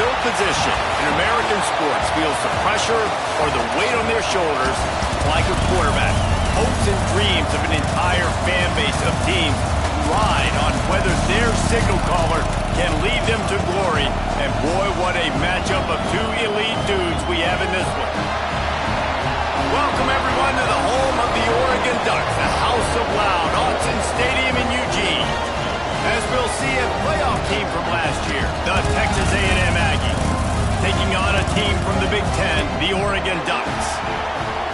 No position in American sports feels the pressure or the weight on their shoulders like a quarterback. Hopes and dreams of an entire fan base of teams ride on whether their signal caller can lead them to glory. And boy, what a matchup of two elite dudes we have in this one. Welcome everyone to the home of the Oregon Ducks, the House of Loud, Autzen Stadium in Eugene. As we'll see a playoff team from last year, the Texas A&M Aggies, taking on a team from the Big Ten, the Oregon Ducks.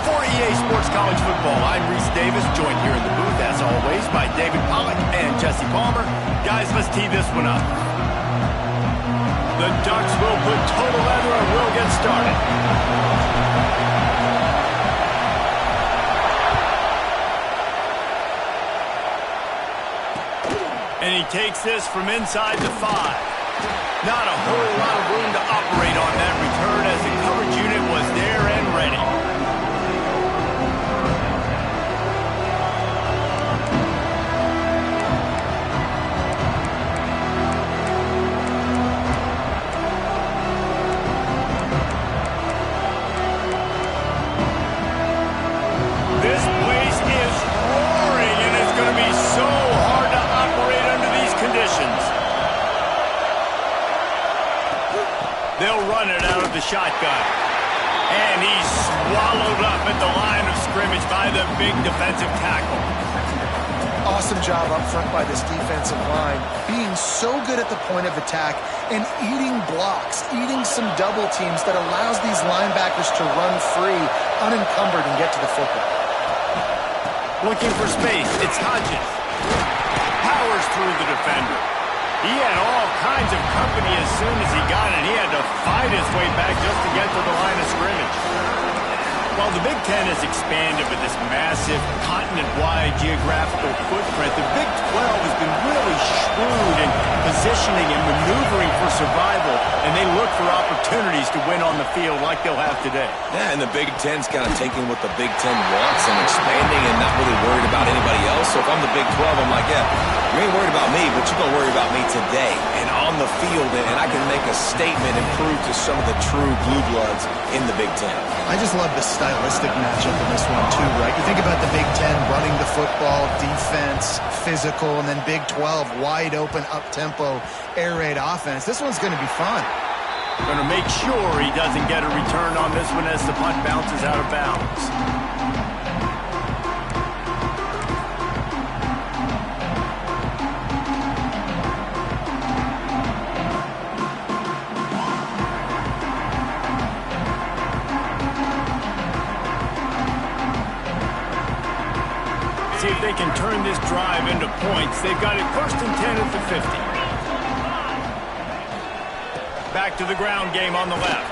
For EA Sports College Football, I'm Reese Davis, joined here in the booth, as always, by David Pollack and Jesse Palmer. Guys, let's tee this one up. The Ducks will put total leather and we'll get started. And he takes this from inside the 5. Not a whole lot of room to operate on that return as the coverage unit was there and ready. This place is roaring, and it's going to be so hard to operate under these conditions. They'll run it out of the shotgun. And he's swallowed up at the line of scrimmage by the big defensive tackle. Awesome job up front by this defensive line, being so good at the point of attack and eating blocks, eating some double teams that allows these linebackers to run free, unencumbered, and get to the football. Looking for space, it's Hodges. Powers through the defender. He had all kinds of company as soon as he got it. He had to fight his way back just to get to the line of scrimmage. While the Big Ten has expanded with this massive continent-wide geographical footprint, the Big 12 has been really shrewd in positioning and maneuvering for survival, and they look for opportunities to win on the field like they'll have today. Yeah, and the Big Ten's kind of taking what the Big Ten wants and expanding and not really worried about anybody else. So if I'm the Big 12, I'm like, yeah, you ain't worried about me, but you're going to worry about me today and on the field, and I can make a statement and prove to some of the true blue bloods in the Big Ten. I just love the stylistic matchup in this one too, right? You think about the Big Ten running the football, defense, physical, and then Big 12 wide open, up-tempo, air raid offense. This one's going to be fun. Going to make sure he doesn't get a return on this one as the punt bounces out of bounds. See if they can turn this drive into points. They've got it 1st and 10 at the 50. Back to the ground game on the left.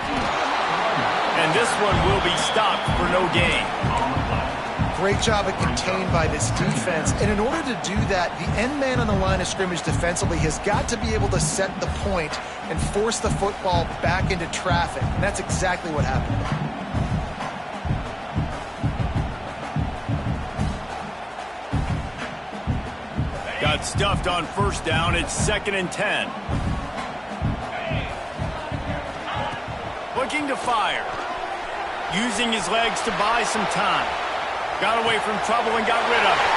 And this one will be stopped for no gain. Great job at contained by this defense. And in order to do that, the end man on the line of scrimmage defensively has got to be able to set the point and force the football back into traffic. And that's exactly what happened. Got stuffed on 1st down. It's 2nd and 10. Looking to fire. Using his legs to buy some time. Got away from trouble and got rid of it.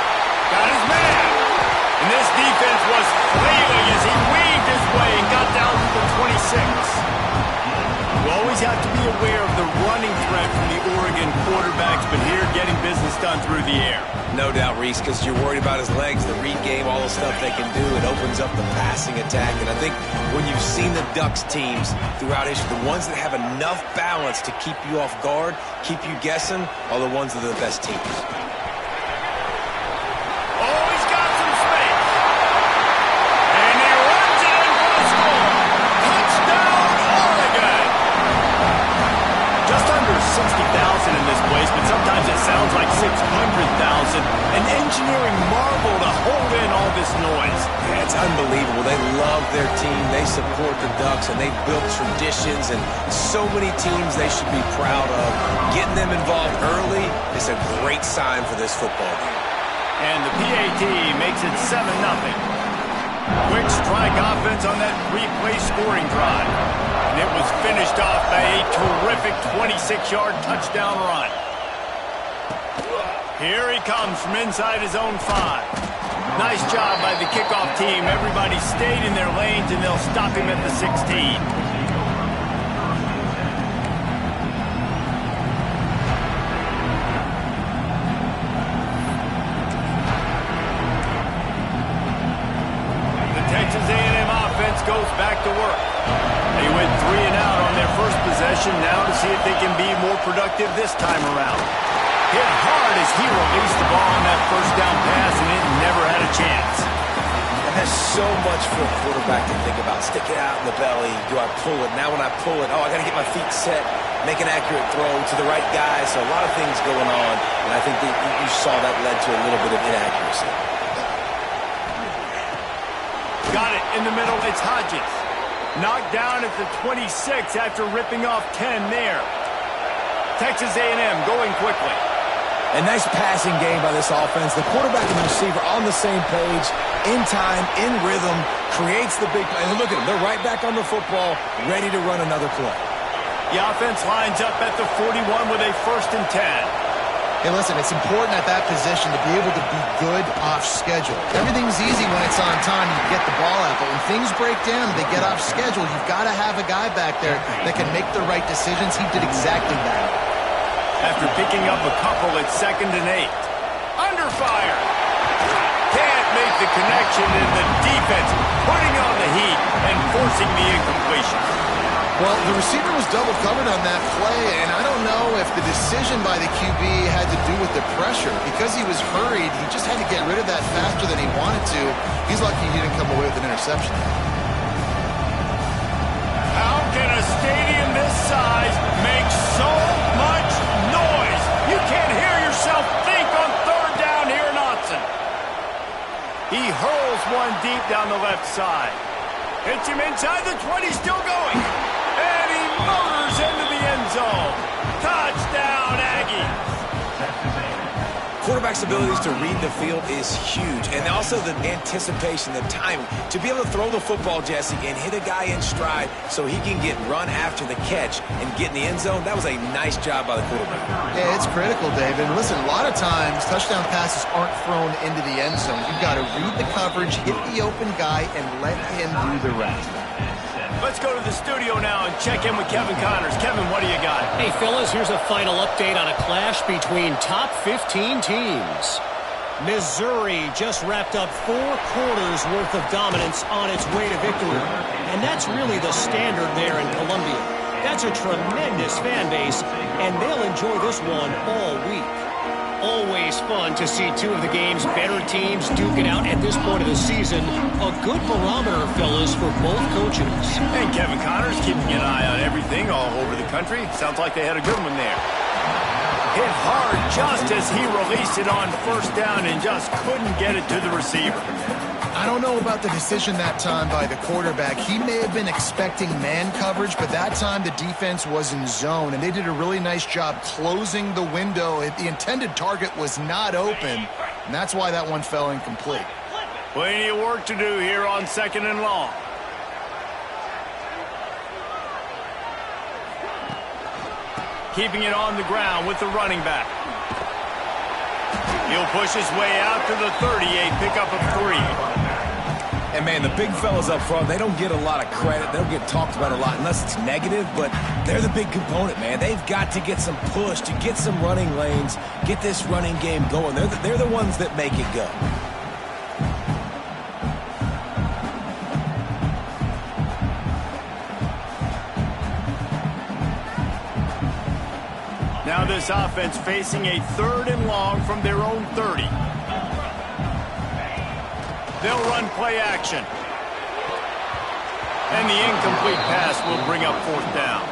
Got his man. And this defense was flailing as he weaved his way and got down to the 26. You always have to be aware of the running threat from the Oregon quarterbacks, but here getting business done through the air. No doubt, Reese, because you're worried about his legs, the read game, all the stuff they can do. It opens up the passing attack. And I think when you've seen the Ducks teams throughout history, the ones that have enough balance to keep you off guard, keep you guessing, are the ones that are the best teams. Oh, he's got some space. And he runs it in for the score. Touchdown, Oregon. Just under 60,000 in this place, but sometimes it sounds like 600,000. An engineering marvel to hold in all this noise. Yeah, It's unbelievable. They love their team. They support the Ducks, and they've built traditions and so many teams they should be proud of. Getting them involved early is a great sign for this football game. And the PAT makes it 7-0. Quick strike offense on that three-play scoring drive. And it was finished off by a terrific 26-yard touchdown run. Here he comes from inside his own 5. Nice job by the kickoff team. Everybody stayed in their lanes, and they'll stop him at the 16. The Texas A&M offense goes back to work. They went 3 and out on their first possession, now to see if they can be more productive this time around. Hit hard as he released the ball on that first down pass, and it never had a chance. And that's so much for a quarterback to think about. Stick it out in the belly. Do I pull it? Now when I pull it, I got to get my feet set, make an accurate throw to the right guy. So a lot of things going on, and I think that you saw that led to a little bit of inaccuracy. Got it in the middle. It's Hodges. Knocked down at the 26 after ripping off 10 there. Texas A&M going quickly. A nice passing game by this offense. The quarterback and the receiver on the same page, in time, in rhythm, creates the big play. And look at them. They're right back on the football, ready to run another play. The offense lines up at the 41 with a 1st and 10. Hey, listen, it's important at that position to be able to be good off schedule. Everything's easy when it's on time. You get the ball out. But when things break down, they get off schedule. You've got to have a guy back there that can make the right decisions. He did exactly that. After picking up a couple at 2nd and 8. Under fire. Can't make the connection, and the defense putting on the heat and forcing the incompletion. Well, the receiver was double covered on that play, and I don't know if the decision by the QB had to do with the pressure. Because he was hurried, he just had to get rid of that faster than he wanted to. He's lucky he didn't come away with an interception. How can a stadium this size make so much noise? You can't hear yourself think on 3rd down here in Austin. He hurls one deep down the left side. Hits him inside the 20, still going. And he motors into the end zone. Touchdown, Aggies. Quarterback's abilities to read the field is huge. And also the anticipation, the timing. To be able to throw the football, Jesse, and hit a guy in stride so he can get run after the catch and get in the end zone, that was a nice job by the quarterback. Yeah, it's critical, David. Listen, a lot of times touchdown passes aren't thrown into the end zone. You've got to read the coverage, hit the open guy, and let him do the rest. Let's go to the studio now and check in with Kevin Connors. Kevin, what do you got? Hey, fellas, here's a final update on a clash between top 15 teams. Missouri just wrapped up 4 quarters worth of dominance on its way to victory. And that's really the standard there in Columbia. That's a tremendous fan base, and they'll enjoy this one all week. Always fun to see 2 of the game's better teams duke it out at this point of the season. A good barometer, fellas, for both coaches. And Kevin Connors keeping an eye on everything all over the country. Sounds like they had a good one there. Hit hard just as he released it on 1st down and just couldn't get it to the receiver. I don't know about the decision that time by the quarterback. He may have been expecting man coverage, but that time the defense was in zone, and they did a really nice job closing the window. The intended target was not open, and that's why that one fell incomplete. Plenty of work to do here on 2nd and long. Keeping it on the ground with the running back. He'll push his way out to the 38, pickup of 3. And, man, the big fellas up front, they don't get a lot of credit. They don't get talked about a lot unless it's negative, but they're the big component, man. They've got to get some push, to get some running lanes, get this running game going. They're the ones that make it go. Now this offense facing a 3rd and long from their own 30. They'll run play action. And the incomplete pass will bring up 4th down.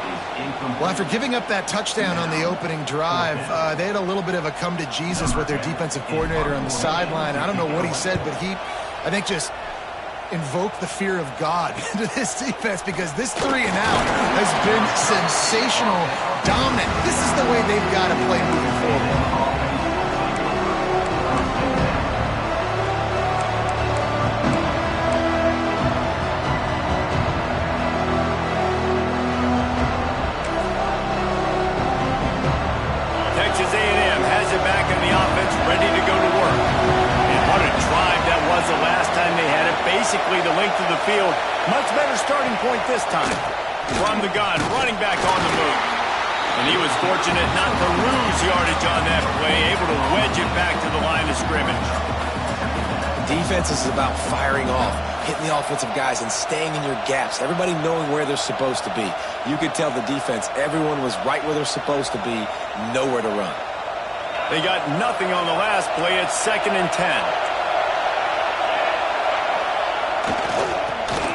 Well, after giving up that touchdown on the opening drive, they had a little bit of a come to Jesus with their defensive coordinator on the sideline. I don't know what he said, but I think just invoke the fear of God into this defense, because this 3-and-out has been sensational, dominant. This is the way they've got to play moving forward. Texas A&M has it back in the offense, ready to go to work. And what a drive that was the last time they had it, basically the length of the field. Much better starting point this time. From the gun, running back on the move. And he was fortunate not to lose yardage on that play, able to wedge it back to the line of scrimmage. Defense is about firing off, hitting the offensive guys and staying in your gaps, everybody knowing where they're supposed to be. You could tell the defense, everyone was right where they're supposed to be, nowhere to run. They got nothing on the last play. It's 2nd and 10.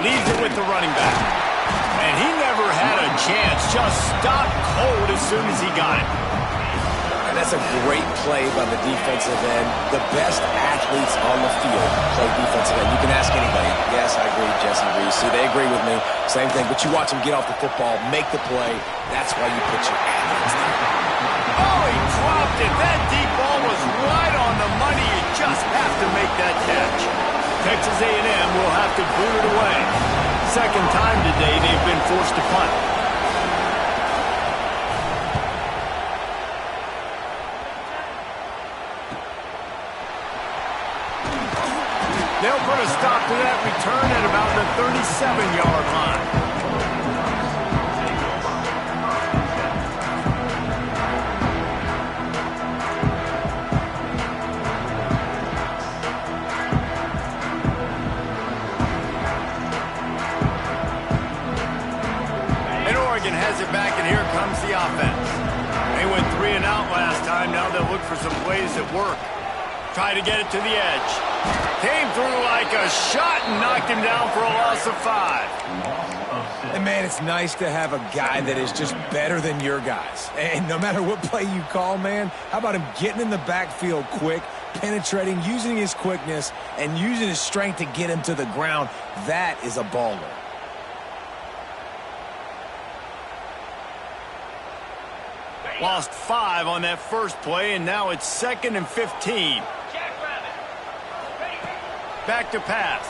Leaves it with the running back. And he never had a chance. Just stopped cold as soon as he got it. And that's a great play by the defensive end. The best athletes on the field play defensive end. You can ask anybody. Yes, I agree, Jesse Reese. See, they agree with me. Same thing. But you watch them get off the football, make the play. That's why you put your athletes there. Oh, he dropped it. That deep ball was right on the money. You just have to make that catch. Texas A&M will have to boot it away. Second time today they've been forced to punt. They'll put a stop to that return at about the 37-yard line. And Oregon has it back, and here comes the offense. They went 3-and-out last time. Now they'll look for some plays that work. Try to get it to the edge. Came through like a shot and knocked him down for a loss of 5. And, man, it's nice to have a guy that is just better than your guys. And no matter what play you call, man, how about him getting in the backfield quick, penetrating, using his quickness, and using his strength to get him to the ground? That is a baller. Lost 5 on that first play, and now it's 2nd and 15. Back to pass.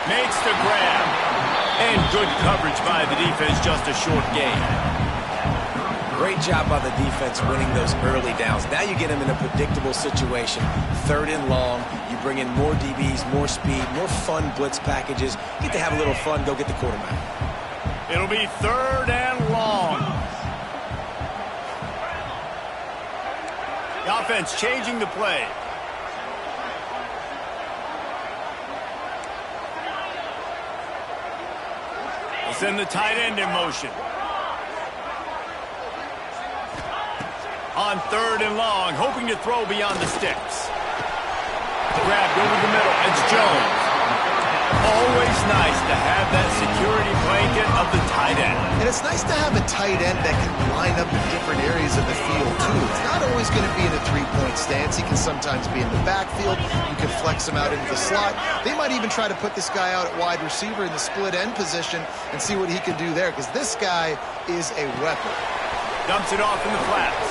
Makes the grab. And good coverage by the defense, just a short gain. Great job by the defense winning those early downs. Now you get them in a predictable situation. 3rd and long. You bring in more DBs, more speed, more fun blitz packages. Get to have a little fun, go get the quarterback. It'll be 3rd and long. The offense changing the play. Send the tight end in motion. On 3rd and long, hoping to throw beyond the sticks. Grabbed over the middle. It's Jones. Always nice to have that security blanket of the tight end. And it's nice to have a tight end that can line up in different areas of the field, too. It's not always going to be in a three-point stance. He can sometimes be in the backfield. You can flex him out into the slot. They might even try to put this guy out at wide receiver in the split end position and see what he can do there, because this guy is a weapon. Dumps it off in the flats.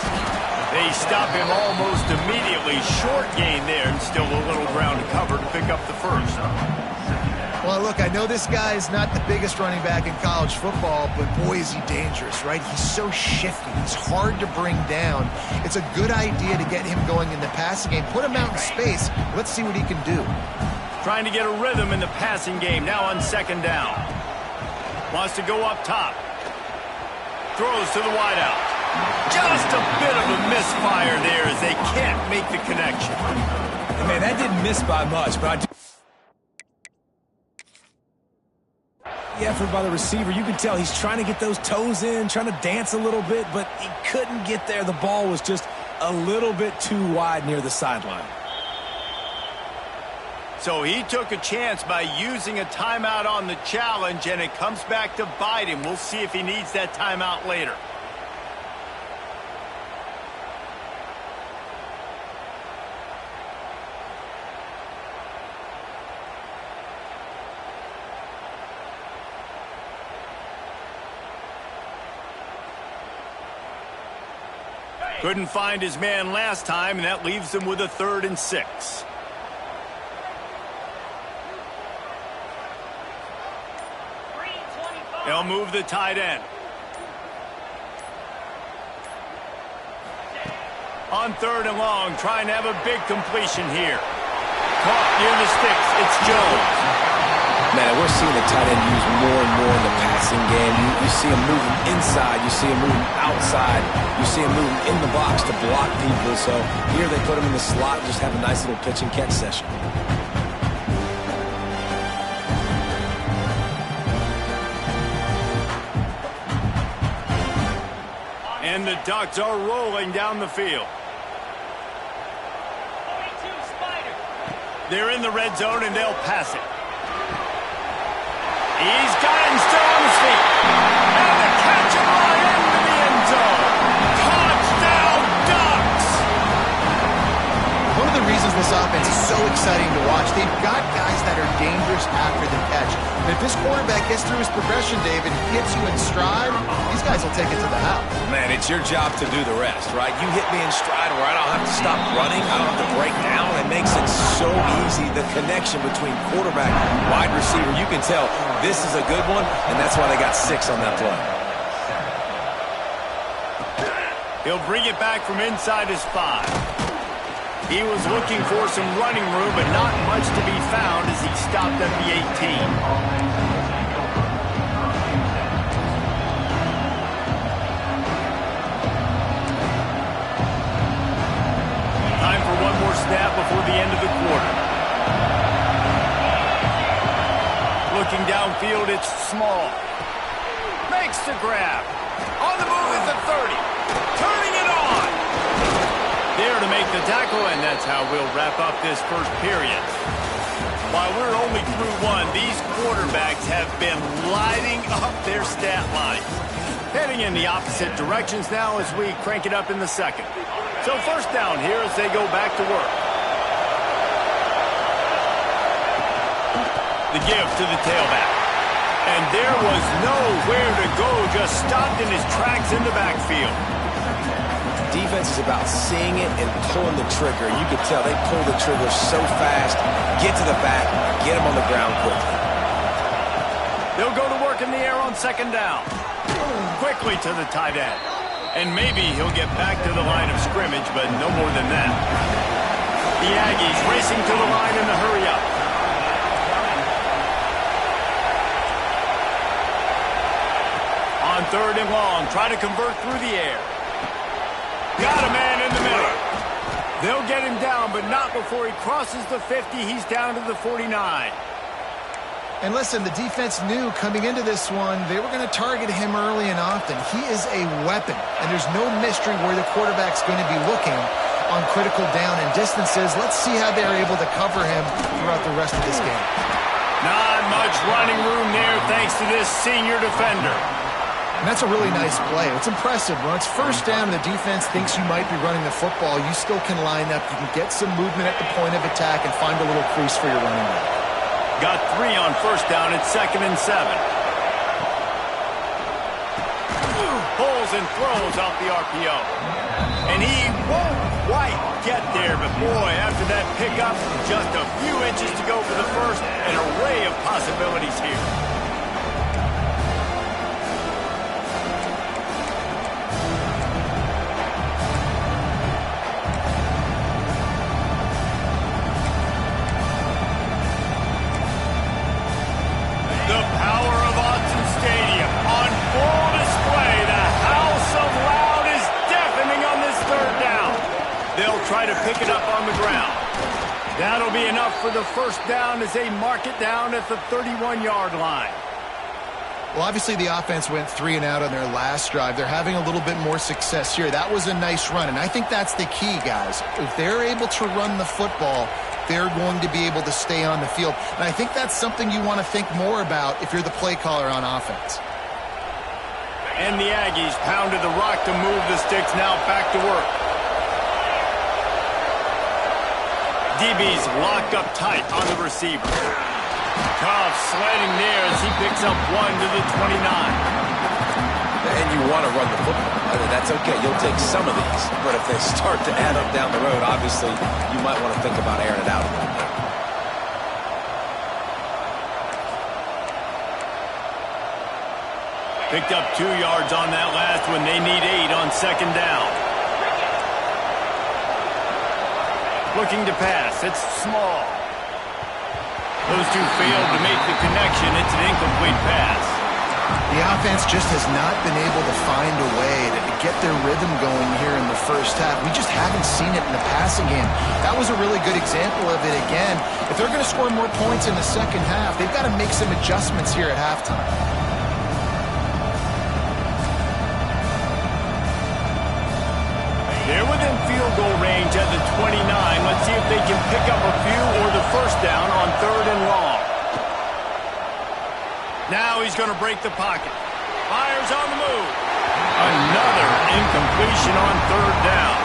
They stop him almost immediately. Short gain there, and still a little ground to cover to pick up the first. Well, look, I know this guy is not the biggest running back in college football, but boy, is he dangerous, right? He's so shifty. He's hard to bring down. It's a good idea to get him going in the passing game. Put him out in space. Let's see what he can do. Trying to get a rhythm in the passing game, now on 2nd down. Wants to go up top. Throws to the wideout. Just a bit of a misfire there as they can't make the connection. Man, that didn't miss by much, but the effort by the receiver, you can tell he's trying to get those toes in, trying to dance a little bit, but he couldn't get there. The ball was just a little bit too wide near the sideline. So he took a chance by using a timeout on the challenge, and it comes back to bite him. We'll see if he needs that timeout later. Couldn't find his man last time, and that leaves him with a 3rd and 6. They'll move the tight end. On 3rd and long, trying to have a big completion here. Caught near the sticks. It's Jones. Man, we're seeing the tight end used more and more in the passing game. You see him moving inside. You see him moving outside. You see him moving in the box to block people. So here they put him in the slot, just have a nice little pitch and catch session. And the Ducks are rolling down the field. They're in the red zone, and they'll pass it. He's got him still on his feet. And the catch and run into the end zone. Touchdown, Ducks! One of the reasons this offense is so exciting to watch, they've got guys that are dangerous after the catch. And if this quarterback gets through his progression, David, gets you in stride, these guys will take it to the house. Man, it's your job to do the rest, right? You hit me in stride where I don't have to stop running. I don't have to break down. It makes it so easy. The connection between quarterback and wide receiver, you can tell this is a good one, and that's why they got 6 on that play. He'll bring it back from inside his 5. He was looking for some running room, but not much to be found as he stopped at the 18. Time for one more snap before the end of the quarter. Looking downfield, it's Small. Makes the grab. On the move at the 30. Turning it on. There to make the tackle, and that's how we'll wrap up this first period. While we're only through one, these quarterbacks have been lighting up their stat line. Heading in the opposite directions now as we crank it up in the second. So first down here as they go back to work. The give to the tailback. And there was nowhere to go, just stopped in his tracks in the backfield. Defense is about seeing it and pulling the trigger. You can tell they pull the trigger so fast, get to the back, get him on the ground quickly. They'll go to work in the air on 2nd down. Quickly to the tight end. And maybe he'll get back to the line of scrimmage, but no more than that. The Aggies racing to the line in the hurry up. On 3rd and long, try to convert through the air. Got a man in the middle. They'll get him down, but not before he crosses the 50. He's down to the 49. And listen, the defense knew coming into this one, they were going to target him early and often. He is a weapon, and there's no mystery where the quarterback's going to be looking on critical down and distances. Let's see how they're able to cover him throughout the rest of this game. Not much running room there thanks to this senior defender. And that's a really nice play. It's impressive. When it's first down and the defense thinks you might be running the football, you still can line up. You can get some movement at the point of attack and find a little crease for your running back. Got 3 on first down at 2nd and 7. Pulls and throws off the RPO. And he won't quite get there, but boy, after that pickup, just a few inches to go for the first. An array of possibilities here. Try to pick it up on the ground. That'll be enough for the first down as they mark it down at the 31-yard line. Well, obviously the offense went 3 and out on their last drive. They're having a little bit more success here. That was a nice run, and I think that's the key, guys. If they're able to run the football, they're going to be able to stay on the field. And I think that's something you want to think more about if you're the play caller on offense. And the Aggies pounded the rock to move the sticks, now back to work. DB's locked up tight on the receiver. Tough sledding there as he picks up 1 to the 29. And you want to run the football. That's okay. You'll take some of these. But if they start to add up down the road, obviously, you might want to think about airing it out a little bit. Picked up 2 yards on that last one. They need 8 on second down. Looking to pass. It's small. Those two failed to make the connection. It's an incomplete pass. The offense just has not been able to find a way to get their rhythm going here in the first half. We just haven't seen it in the passing game. That was a really good example of it again. If they're going to score more points in the second half, they've got to make some adjustments here at halftime. They're within field goal range at the 29. Let's see if they can pick up a few or the first down on 3rd and long. Now he's going to break the pocket. Fires on the move. Another incompletion on 3rd down.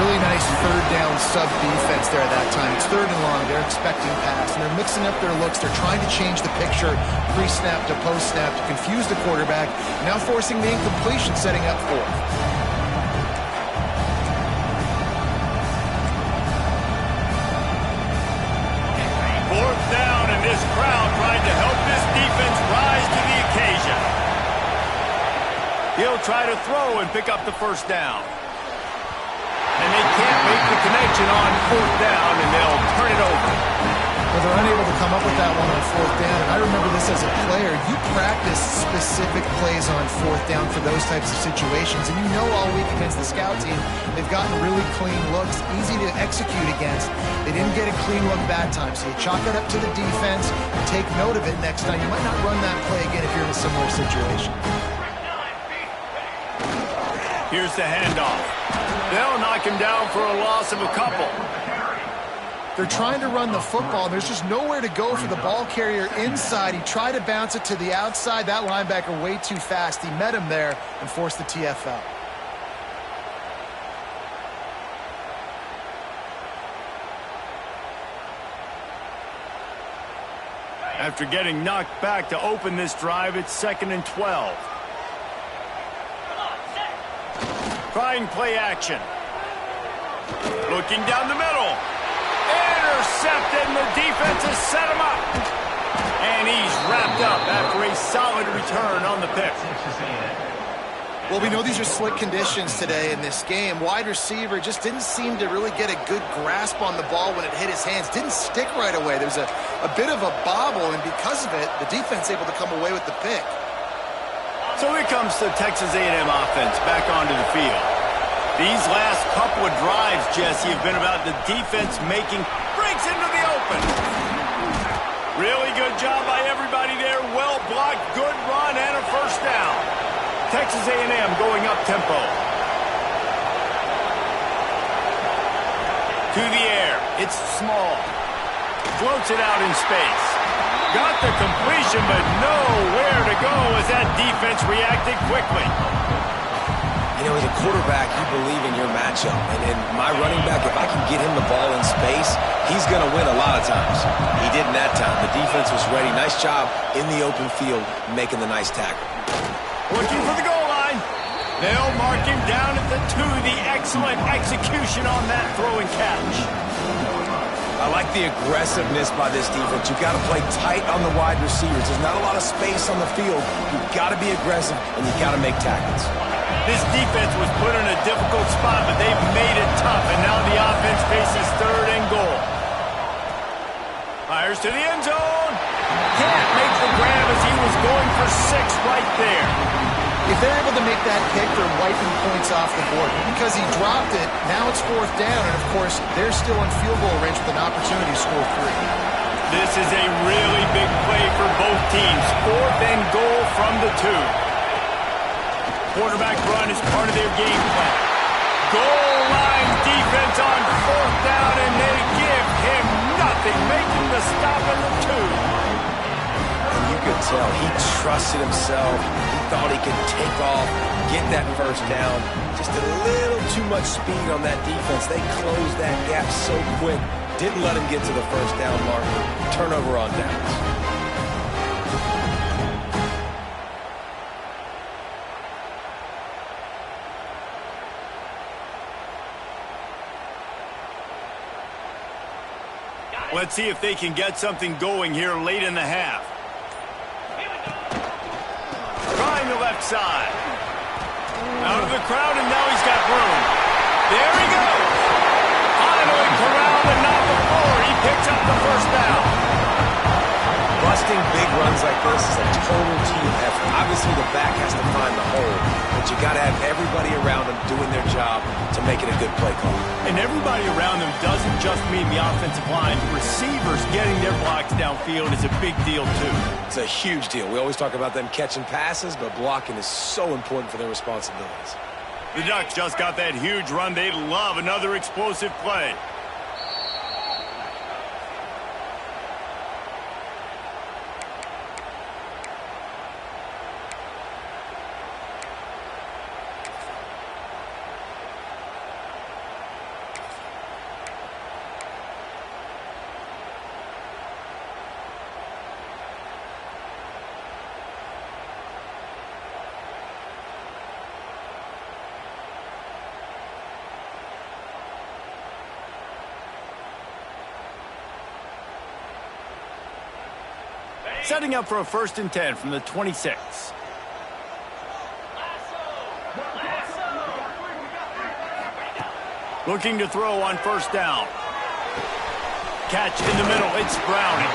Really nice 3rd down sub defense there at that time. It's 3rd and long. They're expecting pass, and they're mixing up their looks. They're trying to change the picture pre-snap to post-snap to confuse the quarterback, now forcing the incompletion, setting up 4th. This crowd trying to help this defense rise to the occasion. He'll try to throw and pick up the first down. And they can't make the connection on 4th down, and they'll turn it over. Well, they're unable to come up with that one on 4th down, and I remember this as a player. You practice specific plays on 4th down for those types of situations, and you know all week against the scout team, they've gotten really clean looks, easy to execute against. They didn't get a clean look that time, so you chalk it up to the defense, take note of it next time. You might not run that play again if you're in a similar situation. Here's the handoff. They'll knock him down for a loss of a couple. They're trying to run the football, and there's just nowhere to go for the ball carrier inside. He tried to bounce it to the outside. That linebacker way too fast. He met him there and forced the TFL. After getting knocked back to open this drive, it's 2nd and 12. Trying play action. Looking down the middle. Intercepted, and the defense has set him up. And he's wrapped up after a solid return on the pick. Well, we know these are slick conditions today in this game. Wide receiver just didn't seem to really get a good grasp on the ball when it hit his hands. Didn't stick right away. There was a bit of a bobble, and because of it, the defense able to come away with the pick. So here comes the Texas A&M offense back onto the field. These last couple of drives, Jesse, have been about the defense making breaks into the open. Really good job by everybody there. Well blocked, good run, and a first down. Texas A&M going up tempo. To the air. It's small. Floats it out in space. Got the completion, but nowhere to go as that defense reacted quickly. You know, as a quarterback, you believe in your matchup. And in my running back, if I can get him the ball in space, he's going to win a lot of times. He didn't that time. The defense was ready. Nice job in the open field, making the nice tackle. Looking for the goal line. They'll mark him down at the 2. The excellent execution on that throw and catch. I like the aggressiveness by this defense. You've got to play tight on the wide receivers. There's not a lot of space on the field. You've got to be aggressive, and you've got to make tackles. This defense was put in a difficult spot, but they've made it tough, and now the offense faces 3rd and goal. Fires to the end zone. Can't make the grab as he was going for 6 right there. If they're able to make that pick, they're wiping points off the board. Because he dropped it, now it's 4th down, and of course, they're still in field goal range with an opportunity to score 3. This is a really big play for both teams. 4th and goal from the 2. Quarterback run is part of their game plan. Goal line defense on 4th down, and they give him nothing, making the stop at the 2. You could tell he trusted himself. He thought he could take off, get that first down. Just a little too much speed on that defense. They closed that gap so quick. Didn't let him get to the first down marker. Turnover on downs. Let's see if they can get something going here late in the half. Trying the left side. Out of the crowd, and now he's got room. There he goes. Finally corralled and not before. He picks up the first down. Busting big runs like this is a total team effort. Obviously, the back has to find the hole, but you got to have everybody around them doing their job to make it a good play call. And everybody around them doesn't just mean the offensive line. Receivers getting their blocks downfield is a big deal, too. It's a huge deal. We always talk about them catching passes, but blocking is so important for their responsibilities. The Ducks just got that huge run. They love another explosive play. Setting up for a 1st and 10 from the 26. Looking to throw on 1st down. Catch in the middle. It's Browning.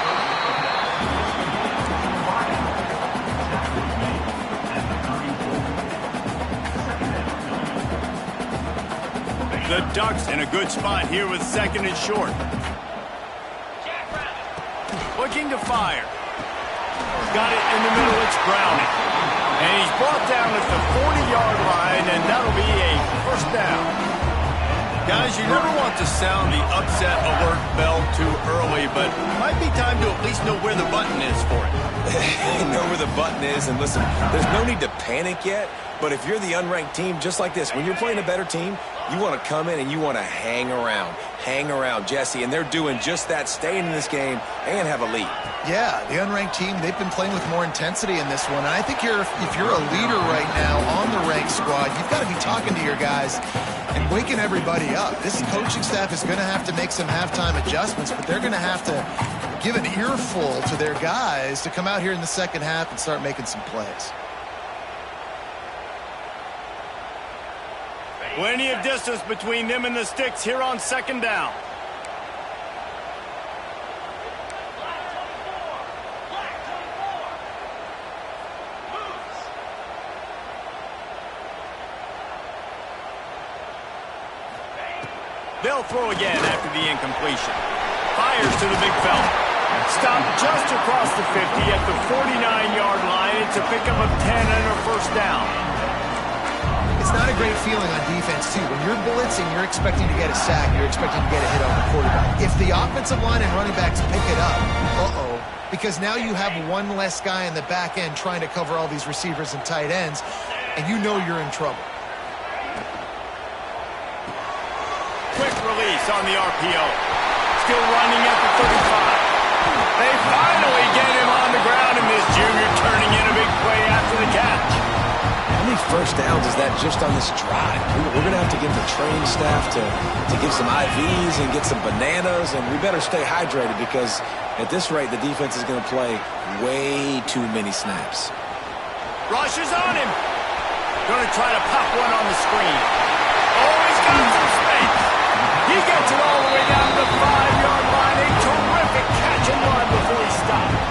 The Ducks in a good spot here with 2nd and short. Looking to fire. Got it in the middle, it's Browning. And he's brought down at the 40-yard line, and that'll be a 1st down. Guys, you never want to sound the upset alert bell too early, but it might be time to at least know where the button is for it. Know where the button is, and listen, there's no need to panic yet, but if you're the unranked team, just like this, when you're playing a better team, you want to come in and you want to hang around, Jesse, and they're doing just that, staying in this game and have a lead. Yeah, the unranked team, they've been playing with more intensity in this one. And I think if you're a leader right now on the ranked squad, you've got to be talking to your guys and waking everybody up. This coaching staff is going to have to make some halftime adjustments, but they're going to have to give an earful to their guys to come out here in the 2nd half and start making some plays. Plenty of distance between them and the sticks here on 2nd down. They'll throw again after the incompletion. Fires to the big fella. Stopped just across the 50 at the 49-yard line. It's a pickup of 10 and a 1st down. It's not a great feeling on defense, too. When you're blitzing, you're expecting to get a sack. You're expecting to get a hit on the quarterback. If the offensive line and running backs pick it up, because now you have one less guy in the back end trying to cover all these receivers and tight ends, and you know you're in trouble. Quick release on the RPO. Still running at the 35. They finally get him on the ground, and this junior turning in a big play after the catch. How many 1st downs is that just on this drive? We're going to have to get the training staff to give some IVs and get some bananas, and we better stay hydrated because at this rate, the defense is going to play way too many snaps. Rush is on him. Going to try to pop one on the screen. Oh, he's got some space. He gets it all the way down to the 5-yard line. A terrific catch and run before he stopped.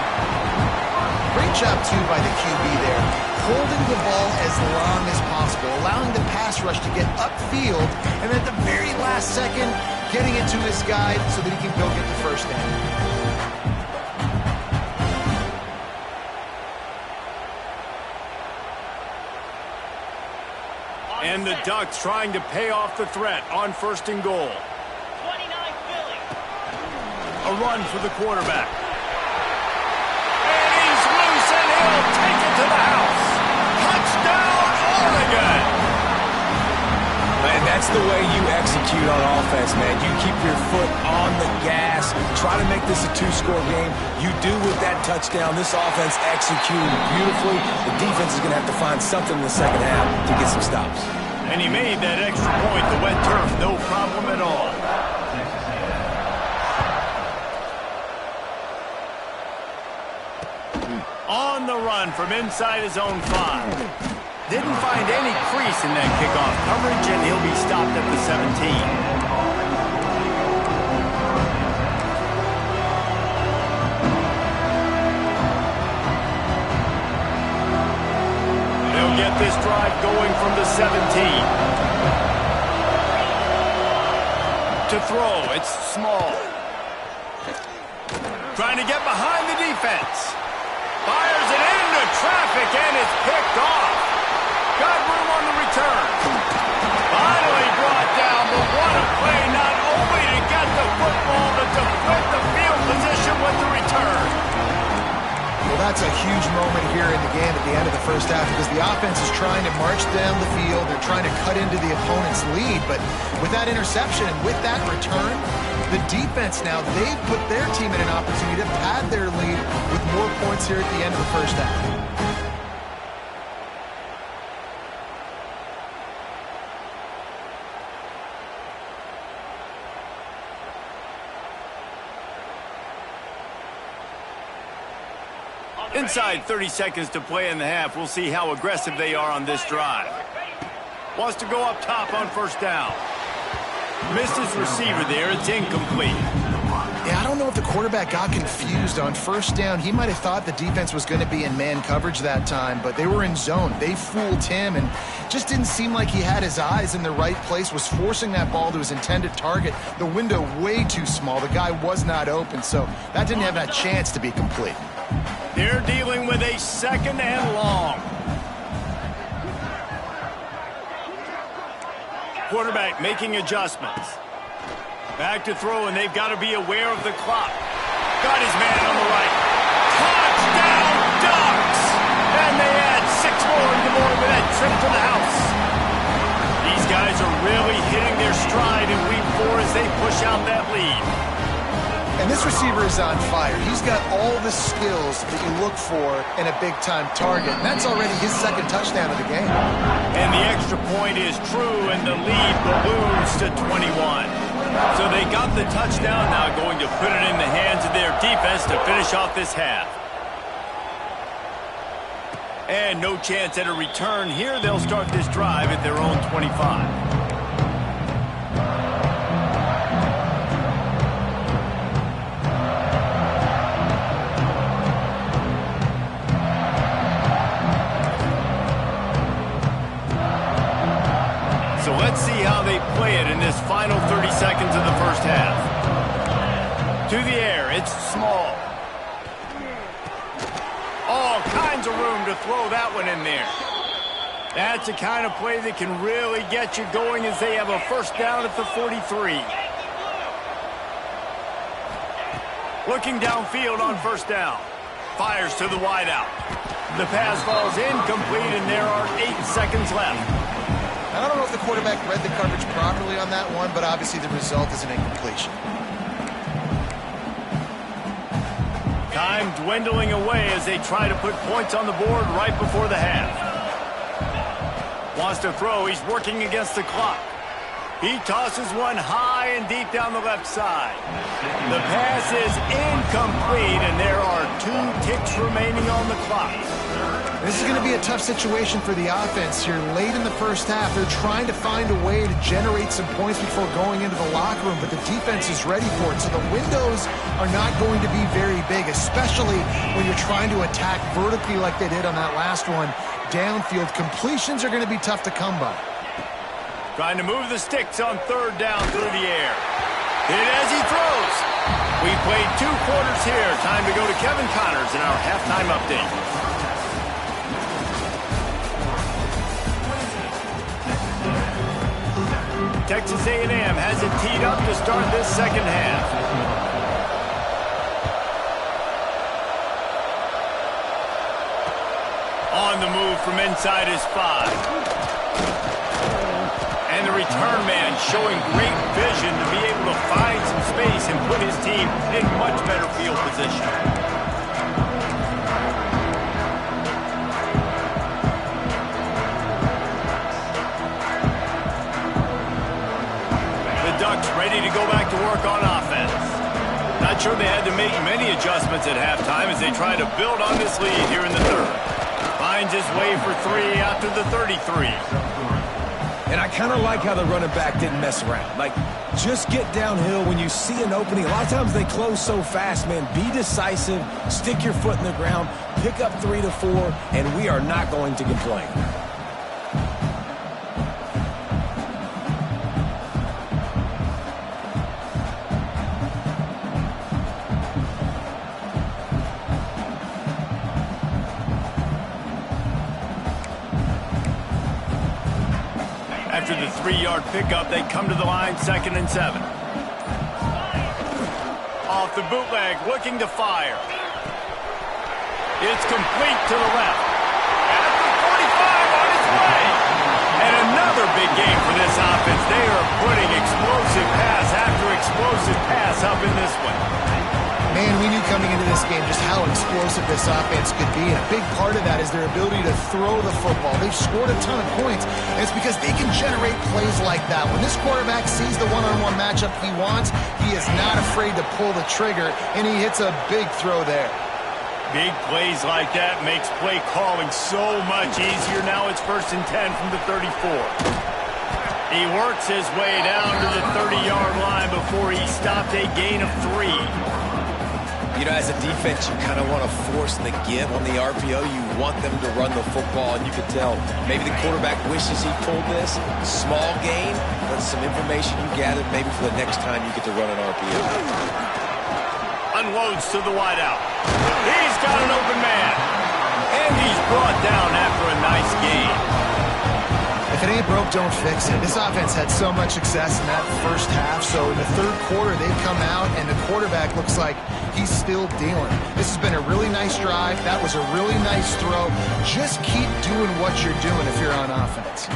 Great job, too, by the QB there. Holding the ball as long as possible, allowing the pass rush to get upfield, and at the very last second, getting it to his guy so that he can go get the 1st down. And the Ducks trying to pay off the threat on 1st and goal. 29 Philly. A run for the quarterback. And he's loose, and he'll take it to the house. Touchdown, Oregon! And that's the way you execute on offense, man. You keep your foot on the gas. Try to make this a 2-score game. You do with that touchdown. This offense executed beautifully. The defense is going to have to find something in the 2nd half to get some stops. And he made that extra point, the wet turf, no problem at all. On the run from inside his own 5. Didn't find any crease in that kickoff coverage, and he'll be stopped at the 17. They'll get this drive going from the 17. To throw, it's Small. Trying to get behind the defense. Fires it into traffic, and it's picked off. Got room on the return. Finally brought down, but what a play, not only to get the football, but to put the field position with the return. Well, that's a huge moment here in the game at the end of the first half because the offense is trying to march down the field. They're trying to cut into the opponent's lead, but with that interception and with that return, the defense now, they've put their team in an opportunity to pad their lead with more points here at the end of the first half. Inside 30 seconds to play in the half. We'll see how aggressive they are on this drive. Wants to go up top on first down. Missed his receiver there. It's incomplete. Yeah, I don't know if the quarterback got confused on first down. He might have thought the defense was going to be in man coverage that time, but they were in zone. They fooled him and just didn't seem like he had his eyes in the right place, was forcing that ball to his intended target. The window way too small. The guy was not open, so that didn't have that chance to be complete. They're dealing with a 2nd and long. Quarterback making adjustments. Back to throw, and they've got to be aware of the clock. Got his man on the right. Touchdown, Ducks! And they add 6 more in the morning with that trip to the house. These guys are really hitting their stride in week 4 as they push out that lead. And this receiver is on fire. He's got all the skills that you look for in a big-time target. And that's already his 2nd touchdown of the game. And the extra point is true, and the lead balloons to 21. So they got the touchdown, now going to put it in the hands of their defense to finish off this half. And no chance at a return here. They'll start this drive at their own 25. So let's see how they play it in this final 30 seconds of the first half. To the air, it's Small. All kinds of room to throw that one in there. That's the kind of play that can really get you going as they have a first down at the 43. Looking downfield on first down. Fires to the wideout. The pass falls incomplete, and there are 8 seconds left. I don't know if the quarterback read the coverage properly on that one, but obviously the result is an incompletion. Time dwindling away as they try to put points on the board right before the half. Wants to throw. He's working against the clock. He tosses one high and deep down the left side. The pass is incomplete, and there are 2 ticks remaining on the clock. This is going to be a tough situation for the offense here. Late in the first half, they're trying to find a way to generate some points before going into the locker room, but the defense is ready for it. So the windows are not going to be very big, especially when you're trying to attack vertically like they did on that last one. Downfield completions are going to be tough to come by. Trying to move the sticks on third down through the air. Hit as he throws. We played 2 quarters here. Time to go to Kevin Connors in our halftime update. Texas A&M has it teed up to start this second half. On the move from inside his 5. And the return man showing great vision to be able to find some space and put his team in much better field position. Ducks ready to go back to work on offense. Not not sure they had to make many adjustments at halftime as they try to build on this lead here in the third. Finds his way for three after the 33. And I kind of like how the running back didn't mess around. Like, just get downhill when you see an opening. A lot of times they close so fast, man. Be decisive, stick your foot in the ground, pick up 3 to 4, and we are not going to complain. After the 3-yard pickup, they come to the line, 2nd and 7. Off the bootleg, looking to fire. It's complete to the left. At the 45 on its way. And another big game for this offense. They are putting explosive pass after explosive pass up in this one. Man, we knew coming into this game just how explosive this offense could be, and a big part of that is their ability to throw the football. They've scored a ton of points, and it's because they can generate plays like that. When this quarterback sees the one-on-one matchup he wants, he is not afraid to pull the trigger, and he hits a big throw there. Big plays like that makes play calling so much easier. Now it's 1st and 10 from the 34. He works his way down to the 30-yard line before he stopped a gain of 3. You know, as a defense, you kind of want to force the give on the RPO. You want them to run the football, and you can tell maybe the quarterback wishes he pulled this. Small gain, but some information you gathered maybe for the next time you get to run an RPO. Unloads to the wideout. He's got an open man. And he's brought down after a nice gain. If it ain't broke, don't fix it. This offense had so much success in that first half, so in the third quarter, they've come out, and the quarterback looks like he's still dealing. This has been a really nice drive. That was a really nice throw. Just keep doing what you're doing if you're on offense.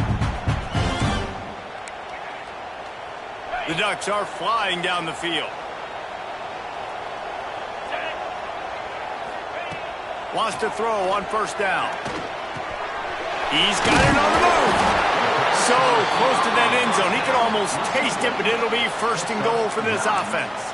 The Ducks are flying down the field. Wants to throw on 1st down. He's got it on the move. So close to that end zone. He could almost taste it, but it'll be 1st and goal for this offense.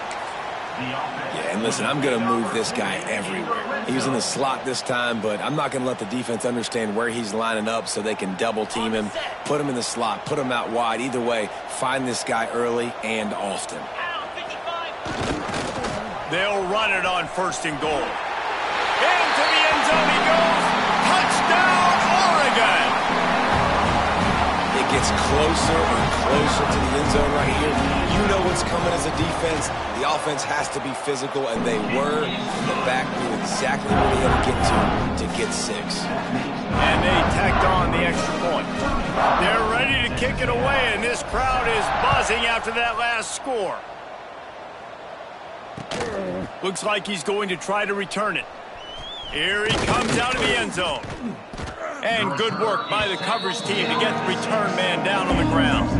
Yeah, and listen, I'm going to move this guy everywhere. He was in the slot this time, but I'm not going to let the defense understand where he's lining up so they can double team him, put him in the slot, put him out wide. Either way, find this guy early and often. They'll run it on 1st and goal. Into the end zone he goes. Touchdown, Oregon! It gets closer and closer to the end zone right here. You know what's coming as a defense. The offense has to be physical, and they were. The back knew exactly where they had to get 6. And they tacked on the extra point. They're ready to kick it away, and this crowd is buzzing after that last score. Looks like he's going to try to return it. Here he comes out of the end zone. And good work by the coverage team to get the return man down on the ground.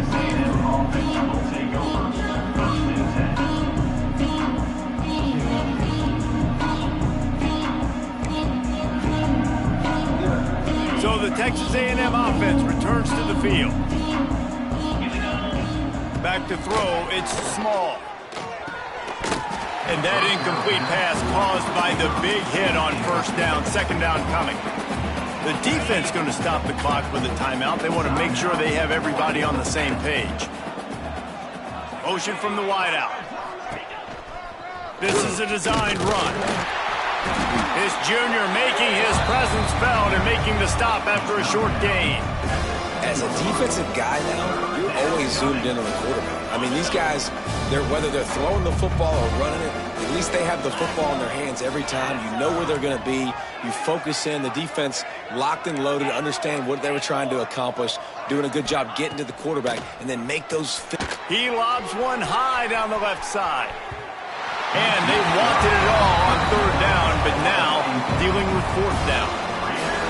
So the Texas A&M offense returns to the field. Back to throw, it's Small. And that incomplete pass caused by the big hit on 1st down, 2nd down coming. The defense going to stop the clock with a timeout. They want to make sure they have everybody on the same page. Motion from the wideout. This is a designed run. This junior making his presence felt and making the stop after a short gain. As a defensive guy now, you're always zoomed in on the quarterback. I mean, these guys, whether they're throwing the football or running it, at least they have the football in their hands every time. You know where they're going to be. You focus in. The defense locked and loaded, understand what they were trying to accomplish, doing a good job getting to the quarterback, and then make those. He lobs one high down the left side. And they wanted it all on 3rd down, but now dealing with 4th down.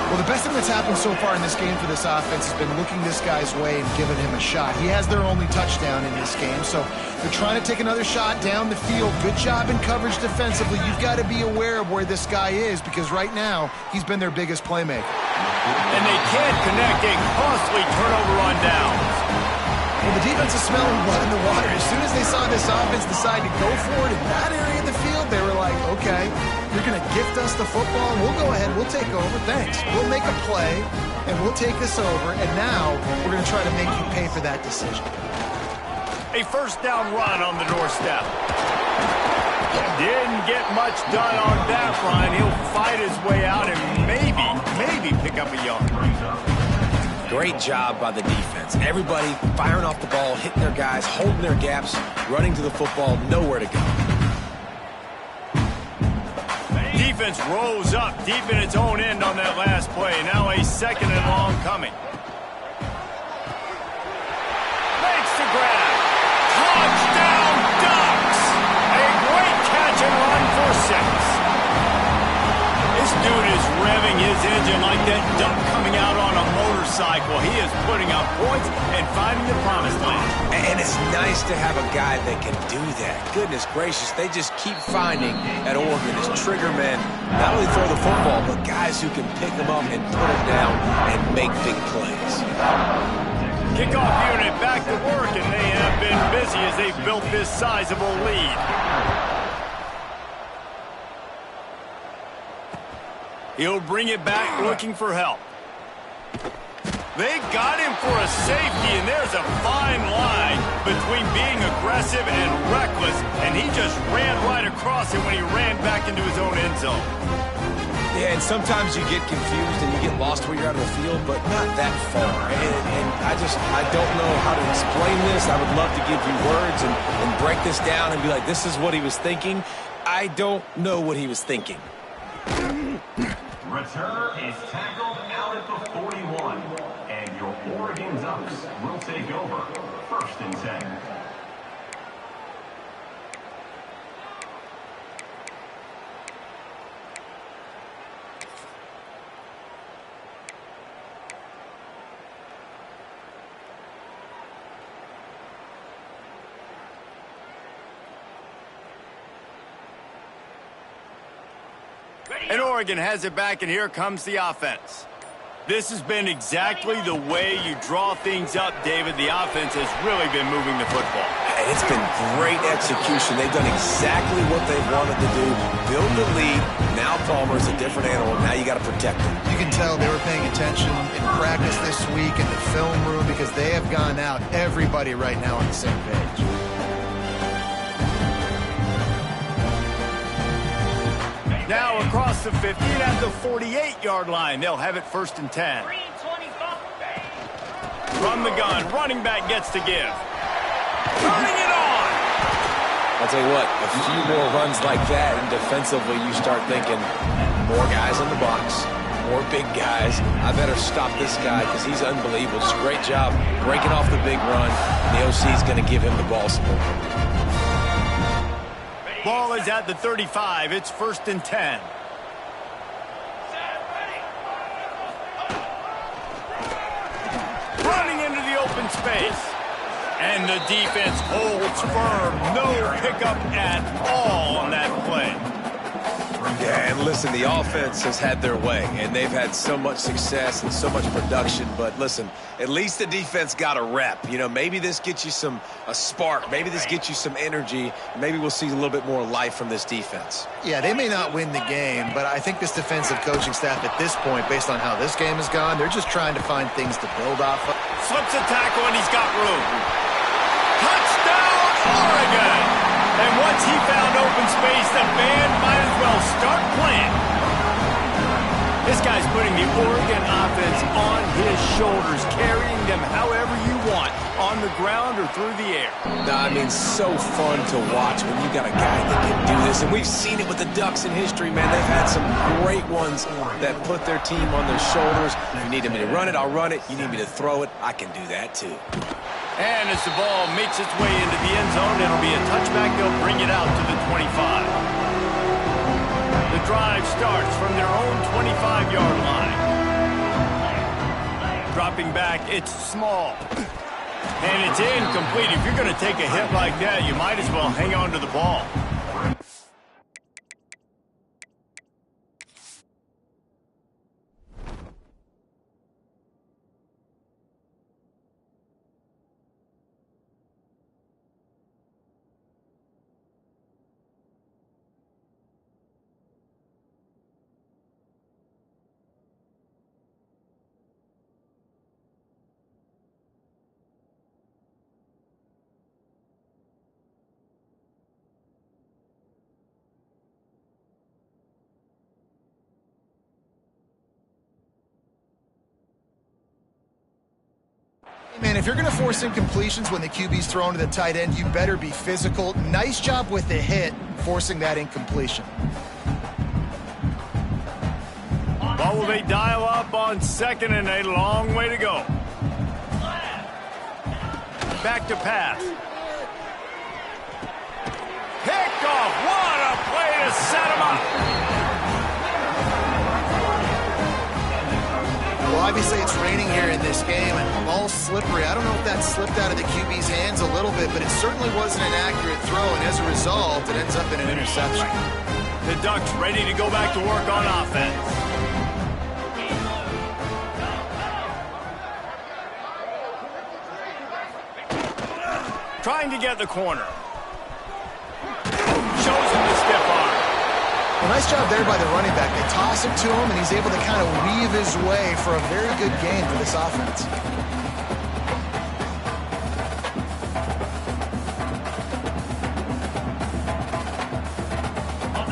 Well, the best thing that's happened so far in this game for this offense has been looking this guy's way and giving him a shot. He has their only touchdown in this game, so they're trying to take another shot down the field. Good job in coverage defensively. You've got to be aware of where this guy is because right now he's been their biggest playmaker. And they can't connect a costly turnover on downs. Well, the defense is smelling blood in the water. As soon as they saw this offense decide to go for it in that area of the field, Okay, you're going to gift us the football, and we'll go ahead, we'll take over. Thanks. We'll make a play, and we'll take this over, and now we're going to try to make you pay for that decision. A first down run on the doorstep. Didn't get much done on that run. He'll fight his way out and maybe pick up a yard. Great job by the defense. Everybody firing off the ball, hitting their guys, holding their gaps, running to the football, nowhere to go. Defense rose up deep in its own end on that last play. Now a second and long coming. Makes the grab. Touchdown Ducks! A great catch and run for 6. This dude is revving his engine like that duck coming out on a motorcycle. He is putting up points and finding the promised land. And it's nice to have a guy that can do that. Goodness gracious, they just keep finding at Oregon as trigger men, not only throw the football, but guys who can pick them up and put them down and make big plays. Kickoff unit back to work, and they have been busy as they've built this sizable lead. He'll bring it back looking for help. They got him for a safety, and there's a fine line between being aggressive and reckless, and he just ran right across it when he ran back into his own end zone. Yeah, and sometimes you get confused and you get lost where you're out of the field, but not that far. And I don't know how to explain this. I would love to give you words and break this down and be like, this is what he was thinking. I don't know what he was thinking. Returner is tackled out at the 41, and your Oregon Ducks will take over. 1st and 10. And Oregon has it back, and here comes the offense. This has been exactly the way you draw things up, David. The offense has really been moving the football. And it's been great execution. They've done exactly what they wanted to do. Build the lead. Now Palmer's a different animal. Now you got to protect him. You can tell they were paying attention in practice this week in the film room because they have gone out, everybody right now on the same page. Now across the 50 at the 48-yard line. They'll have it 1st and 10. From the gun, running back gets to give. Turning it on! I'll tell you what, a few more runs like that, and defensively you start thinking, more guys in the box, more big guys. I better stop this guy because he's unbelievable. Just a great job breaking off the big run. The OC is going to give him the ball some more. Ball is at the 35. It's 1st and 10. Running into the open space. And the defense holds firm. No pickup at all on that play. Yeah, and listen, the offense has had their way, and they've had so much success and so much production. But listen, at least the defense got a rep. You know, maybe this gets you a spark. Maybe this gets you some energy. Maybe we'll see a little bit more life from this defense. Yeah, they may not win the game, but I think this defensive coaching staff at this point, based on how this game has gone, they're just trying to find things to build off of. Flips a tackle, and he's got room. Touchdown, Oregon! And once he found open space, the band might as well start playing. This guy's putting the Oregon offense on his shoulders, carrying them however you want, on the ground or through the air. No, I mean, so fun to watch when you got a guy that can do this. And we've seen it with the Ducks in history, man. They've had some great ones that put their team on their shoulders. If you need me to run it, I'll run it. You need me to throw it, I can do that too. And as the ball makes its way into the end zone, it'll be a touchback. They'll bring it out to the 25. The drive starts from their own 25-yard line. Dropping back, it's small. And it's incomplete. If you're going to take a hit like that, you might as well hang on to the ball. Man, if you're going to force incompletions when the QB's thrown to the tight end, you better be physical. Nice job with the hit, forcing that incompletion. What will they dial up on 2nd and a long way to go? Back to pass. Kickoff. What a play to set him up. Well, obviously it's raining here in this game, and the ball's slippery. I don't know if that slipped out of the QB's hands a little bit, but it certainly wasn't an accurate throw, and as a result, it ends up in an interception. The Ducks ready to go back to work on offense. Trying to get the corner. Shows him the stiff arm. Well, nice job there by the running back. They toss it to him, and he's able to kind of weave his way for a very good game for this offense.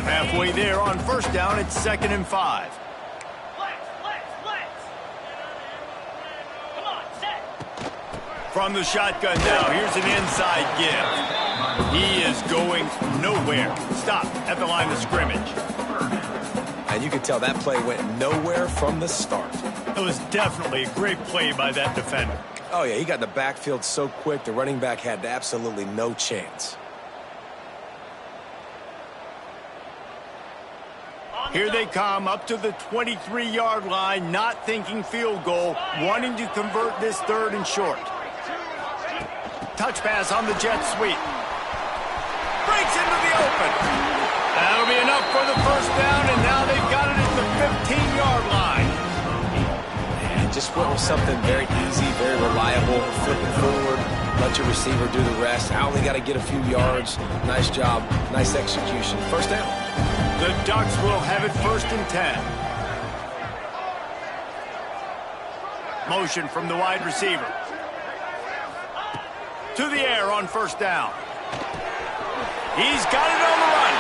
Halfway there on 1st down, it's 2nd and 5. From the shotgun now, here's an inside give. He is going nowhere. Stop at the line of scrimmage. And you can tell that play went nowhere from the start. It was definitely a great play by that defender. Oh, yeah, he got in the backfield so quick, the running back had absolutely no chance. Here they come up to the 23-yard line, not thinking field goal, wanting to convert this 3rd and short. Touch pass on the jet sweep. Breaks into the open. That'll be enough for the 1st down, and now they've got it at the 15-yard line. And just went with something very easy, very reliable. Flip it forward, let your receiver do the rest. I only got to get a few yards. Nice job, nice execution. 1st down. The Ducks will have it 1st and 10. Motion from the wide receiver. To the air on 1st down. He's got it on the run.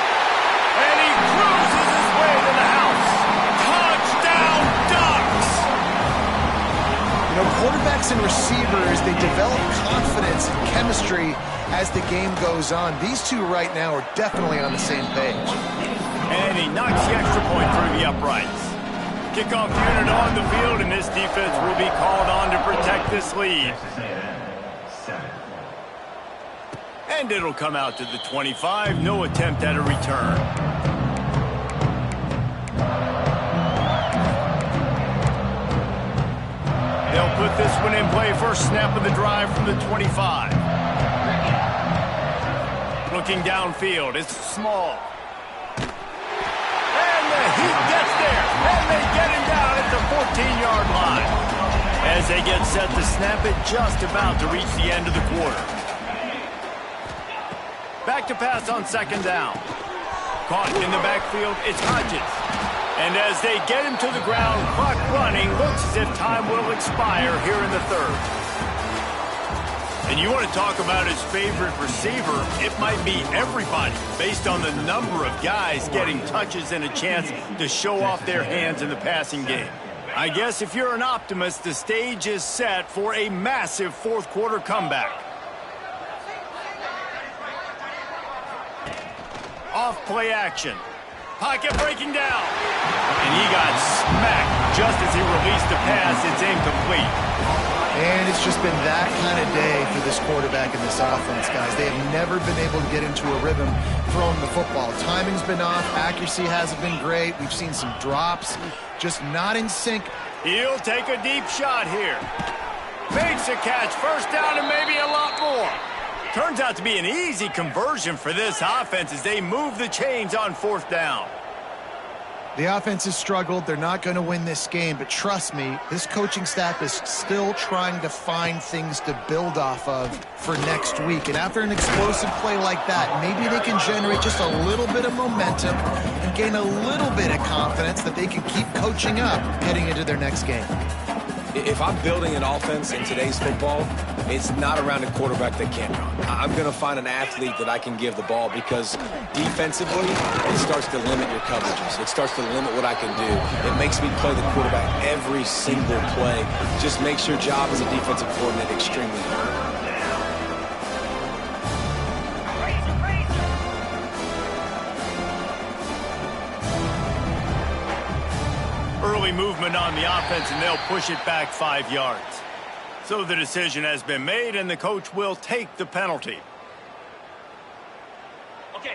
And he cruises his way to the house. Touchdown, Ducks! You know, quarterbacks and receivers, they develop confidence and chemistry as the game goes on. These two right now are definitely on the same page. And he knocks the extra point through the uprights. Kickoff unit on the field, and this defense will be called on to protect this lead. Texas A&M, 7. And it'll come out to the 25. No attempt at a return. They'll put this one in play. First snap of the drive from the 25. Looking downfield. It's small. And the heat gets there. And they get him down at the 14-yard line. As they get set to snap it, just about to reach the end of the quarter. Back to pass on 2nd down. Caught in the backfield, it's Hodges. And as they get him to the ground, clock running, looks as if time will expire here in the 3rd. And you want to talk about his favorite receiver, it might be everybody, based on the number of guys getting touches and a chance to show off their hands in the passing game. I guess if you're an optimist, the stage is set for a massive 4th quarter comeback. Off play action. Pocket breaking down. And he got smacked just as he released the pass. It's incomplete. And it's just been that kind of day for this quarterback and this offense, guys. They have never been able to get into a rhythm throwing the football. Timing's been off. Accuracy hasn't been great. We've seen some drops. Just not in sync. He'll take a deep shot here. Makes a catch. 1st down and maybe a lot more. Turns out to be an easy conversion for this offense as they move the chains on 4th down. The offense has struggled. They're not going to win this game, but trust me, this coaching staff is still trying to find things to build off of for next week. And after an explosive play like that, maybe they can generate just a little bit of momentum and gain a little bit of confidence that they can keep coaching up heading into their next game. If I'm building an offense in today's football, it's not around a quarterback that can't run. I'm going to find an athlete that I can give the ball because defensively, it starts to limit your coverages. It starts to limit what I can do. It makes me play the quarterback every single play. Just makes your job as a defensive coordinator extremely hard. Early movement on the offense, and they'll push it back 5 yards. So the decision has been made, and the coach will take the penalty.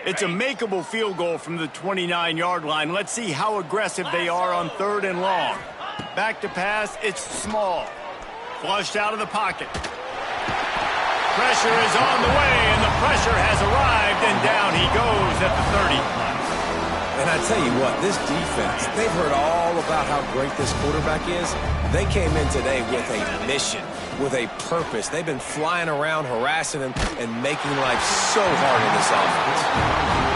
It's a makeable field goal from the 29-yard line. Let's see how aggressive they are on 3rd and long. Back to pass, it's small. Flushed out of the pocket. Pressure is on the way, and the pressure has arrived, and down he goes at the 30. And I tell you what, this defense, they've heard all about how great this quarterback is. They came in today with a mission, with a purpose. They've been flying around, harassing him, and making life so hard in this offense.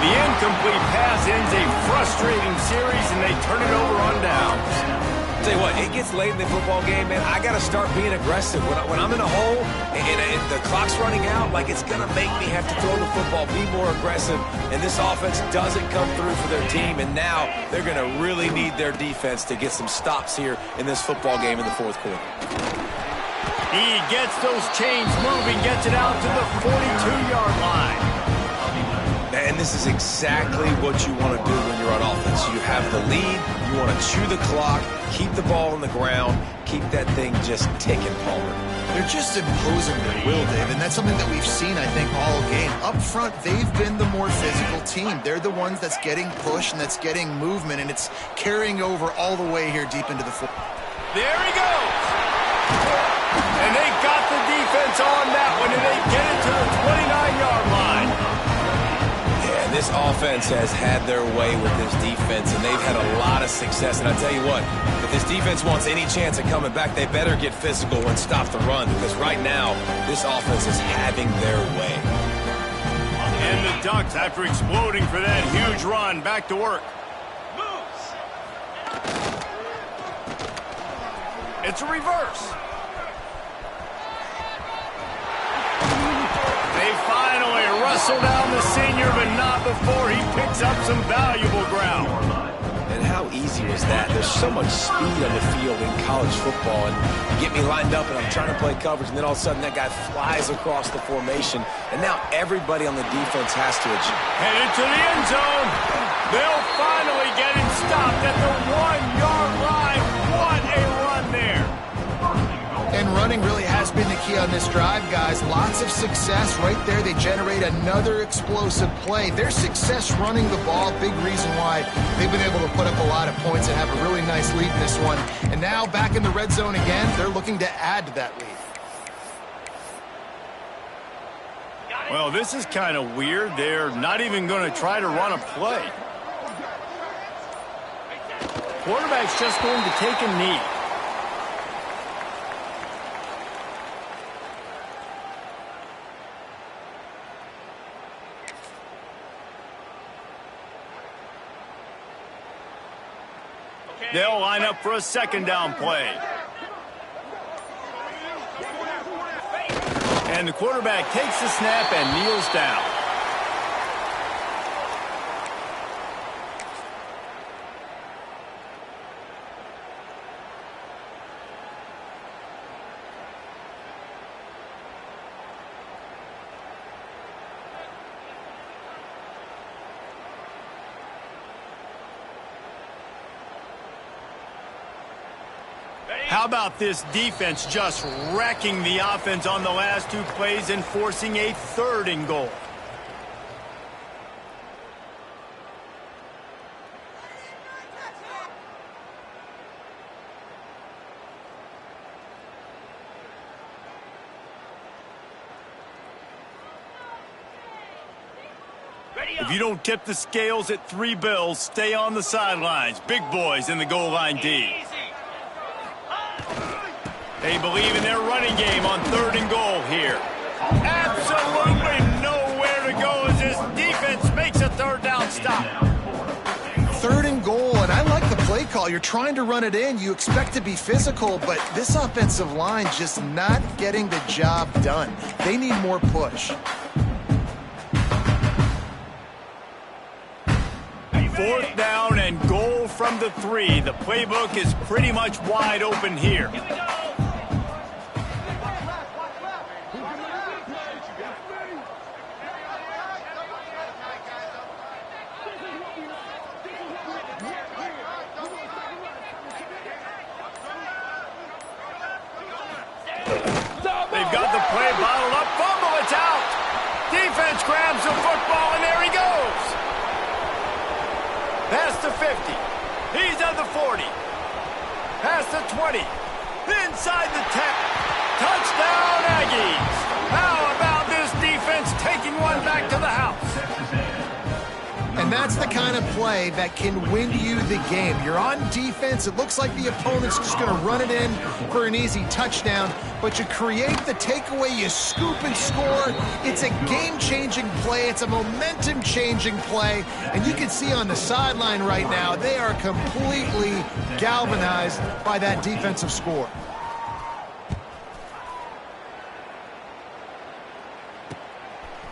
The incomplete pass ends a frustrating series, and they turn it over on downs. Tell you what, it gets late in the football game, man. I got to start being aggressive. When I'm in a hole and the clock's running out, like it's going to make me have to throw the football, be more aggressive. And this offense doesn't come through for their team. And now they're going to really need their defense to get some stops here in this football game in the 4th quarter. He gets those chains moving, gets it out to the 42-yard line. And this is exactly what you want to do when you're on offense. You have the lead, you want to chew the clock, keep the ball on the ground, keep that thing just ticking, Palmer. They're just imposing their will, Dave, and that's something that we've seen, I think, all game. Up front, they've been the more physical team. They're the ones that's getting pushed and that's getting movement, and it's carrying over all the way here deep into the fourth. There he goes. And they got the defense on that one, and they get it to the 29-yard line. This offense has had their way with this defense, and they've had a lot of success. And I tell you what, if this defense wants any chance of coming back, they better get physical and stop the run, because right now, this offense is having their way. And the Ducks, after exploding for that huge run, back to work. It's a reverse. They finally wrestle down the senior, but not before he picks up some valuable ground. And how easy is that? There's so much speed on the field in college football, and you get me lined up, and I'm trying to play coverage, and then all of a sudden that guy flies across the formation, and now everybody on the defense has to adjust. Headed to the end zone. They'll finally get him stopped at the 1-yard line. What a run there. And running really has been the key on this drive, guys. Lots of success right there. They generate another explosive play. Their success running the ball, big reason why they've been able to put up a lot of points and have a really nice lead in this one. And now back in the red zone again, they're looking to add to that lead. Well, this is kind of weird. They're not even going to try to run a play. Quarterback's just going to take a knee. They'll line up for a 2nd down play. And the quarterback takes the snap and kneels down. How about this defense just wrecking the offense on the last 2 plays and forcing a 3rd and goal? If you don't tip the scales at 3 bills, stay on the sidelines. Big boys in the goal line D. They believe in their running game on 3rd and goal here. Absolutely nowhere to go as this defense makes a 3rd down stop. 3rd and goal, and I like the play call. football. You're trying to run it in. You expect to be physical, but this offensive line just not getting the job done. They need more push. Fourth down and goal from the 3. The playbook is pretty much wide open here. Here we go. They've got the play bottled up. Fumble, it's out. Defense grabs the football, and there he goes. Past the 50. He's at the 40. Past the 20. Inside the 10. Touchdown, Aggies. How about this defense taking one back to the house? And that's the kind of play that can win you the game. You're on defense. It looks like the opponent's just going to run it in for an easy touchdown, but you create the takeaway, you scoop and score. It's a game-changing play. It's a momentum-changing play, and you can see on the sideline right now, they are completely galvanized by that defensive score.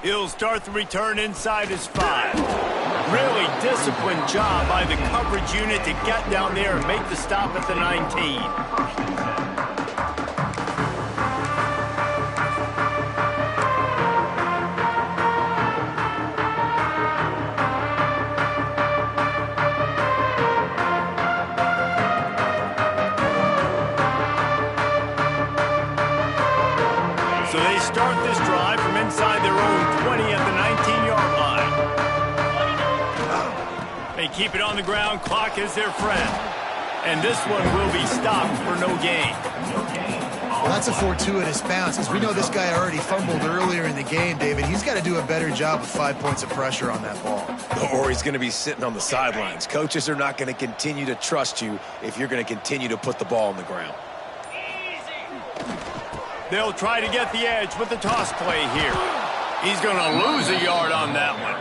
He'll start the return inside his 5. Really disciplined job by the coverage unit to get down there and make the stop at the 19. So they start this drive from inside their own 20 at the 19-yard line. They keep it on the ground. Clock is their friend. And this one will be stopped for no gain. Well, that's a fortuitous bounce, as we know this guy already fumbled earlier in the game, David. He's got to do a better job with 5 points of pressure on that ball. Or he's going to be sitting on the sidelines. Coaches are not going to continue to trust you if you're going to continue to put the ball on the ground. They'll try to get the edge with the toss play here. He's going to lose a yard on that one.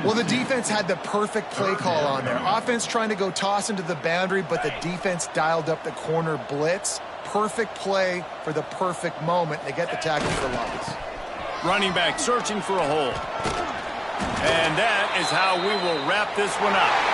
Well, the defense had the perfect play call on there. Offense trying to go toss into the boundary, but the defense dialed up the corner blitz. Perfect play for the perfect moment. They get the tackle for loss. Running back searching for a hole. And that is how we will wrap this one up.